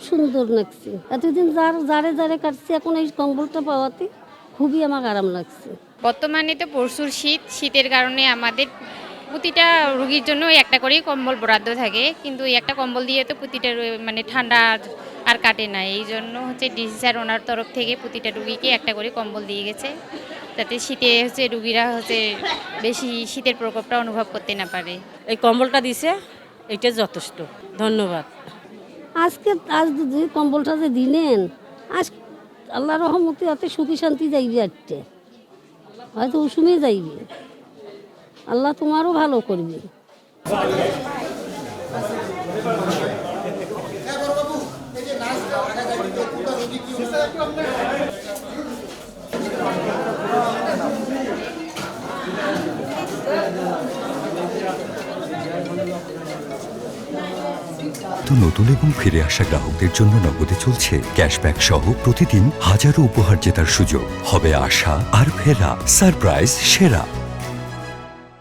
সুন্দর লাগছে। এতদিন যারে যারে কাটছে, এখন এই কম্বলটা পাওয়াতে খুবই আমার আরাম লাগছে। বর্তমানে তো প্রচুর শীতের কারণে আমাদের প্রতিটা রোগীর জন্য একটা করেই কম্বল বরাদ্দ থাকে, কিন্তু এই একটা কম্বল দিয়ে তো প্রতিটা মানে ঠান্ডা আর কাটে না। এই জন্য হচ্ছে ডিসি স্যার ওনার তরফ থেকে প্রতিটা রুগীকে একটা করে কম্বল দিয়ে গেছে, যাতে শীতে হচ্ছে রুগীরা হচ্ছে বেশি শীতের প্রকোপটা অনুভব করতে না পারে। এই কম্বলটা দিছে, এটা যথেষ্ট। ধন্যবাদ। আজ যে কম্বলটা যে দিলেন, আজ আল্লাহ রহমতে অত সুখী শান্তি যাইবে, আটটে হয়তো উসুমে যাইবে। আল্লাহ তোমারও ভালো করবে। নতুন এবং ফিরে আসা গ্রাহকদের জন্য নগদে চলছে ক্যাশব্যাক সহ প্রতিদিন হাজারো উপহার জেতার সুযোগ। হবে আশা আর ফেরা, সারপ্রাইজ সেরা।